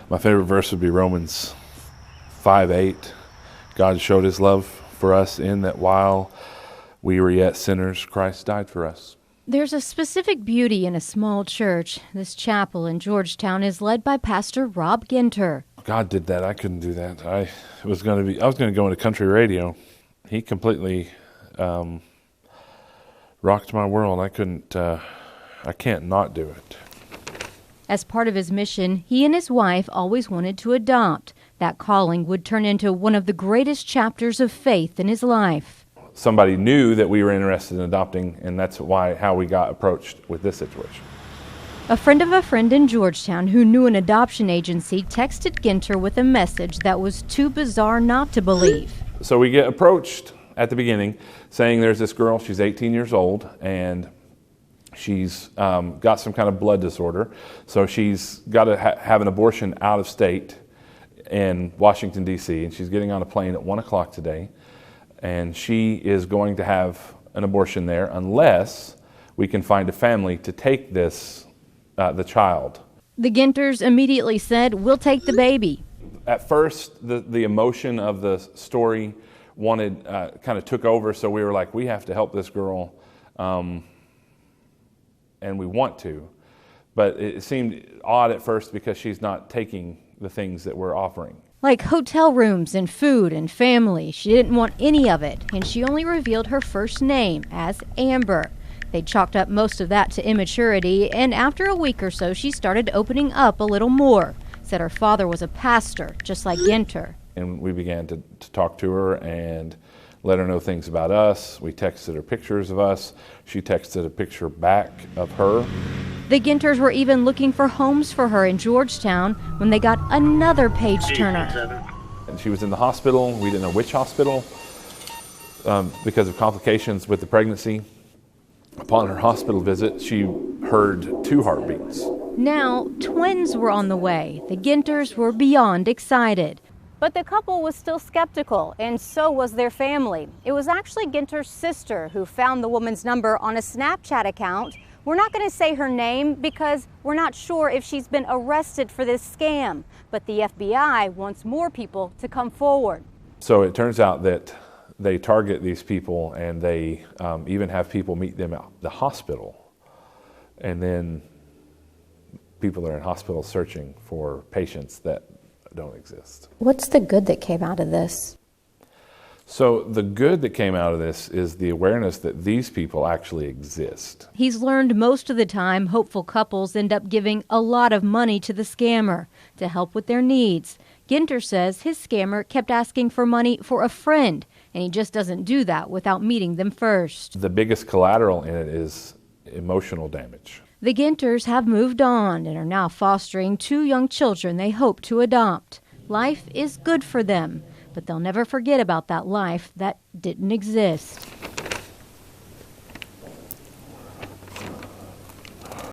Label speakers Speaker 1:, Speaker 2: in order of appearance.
Speaker 1: My favorite verse would be Romans 5:8. God showed his love for us in that while we were yet sinners, Christ died for us.
Speaker 2: There's a specific beauty in a small church. This chapel in Georgetown is led by Pastor Rob Ginter.
Speaker 1: God did that. I couldn't do that. I was going to go into country radio. He completely rocked my world. I can't not do it.
Speaker 2: As part of his mission, he and his wife always wanted to adopt. That calling would turn into one of the greatest chapters of faith in his life.
Speaker 1: Somebody knew that we were interested in adopting, and that's how we got approached with this situation.
Speaker 2: A friend of a friend in Georgetown who knew an adoption agency texted Ginter with a message that was too bizarre not to believe.
Speaker 1: So we get approached at the beginning saying there's this girl, she's 18 years old, and she's got some kind of blood disorder, so she's got to have an abortion out of state in Washington, D.C., and she's getting on a plane at 1 o'clock today, and she is going to have an abortion there unless we can find a family to take the child.
Speaker 2: The Ginters immediately said, "We'll take the baby."
Speaker 1: At first, the emotion of the story kind of took over, so we were like, we have to help this girl, and we want to. But it seemed odd at first because she's not taking the things that we're offering.
Speaker 2: Like hotel rooms and food and family. She didn't want any of it, and she only revealed her first name as Amber. They chalked up most of that to immaturity, and after a week or so, she started opening up a little more. Said her father was a pastor, just like Ginter.
Speaker 1: And we began to talk to her and let her know things about us. We texted her pictures of us. She texted a picture back of her.
Speaker 2: The Ginters were even looking for homes for her in Georgetown when they got another page-turner.
Speaker 1: And she was in the hospital. We didn't know which hospital because of complications with the pregnancy. Upon her hospital visit, she heard 2 heartbeats.
Speaker 2: Now, twins were on the way. The Ginters were beyond excited. But the couple was still skeptical, and so was their family. It was actually Ginter's sister who found the woman's number on a Snapchat account. We're not going to say her name because we're not sure if she's been arrested for this scam. But the FBI wants more people to come forward.
Speaker 1: So it turns out that they target these people, and they even have people meet them at the hospital. And then people are in hospitals searching for patients that don't exist.
Speaker 2: What's the good that came out of this?
Speaker 1: So the good that came out of this is the awareness that these people actually exist.
Speaker 2: He's learned most of the time hopeful couples end up giving a lot of money to the scammer to help with their needs. Ginter says his scammer kept asking for money for a friend, and he just doesn't do that without meeting them first.
Speaker 1: The biggest collateral in it is emotional damage.
Speaker 2: The Ginters have moved on and are now fostering 2 young children they hope to adopt. Life is good for them, but they'll never forget about that life that didn't exist.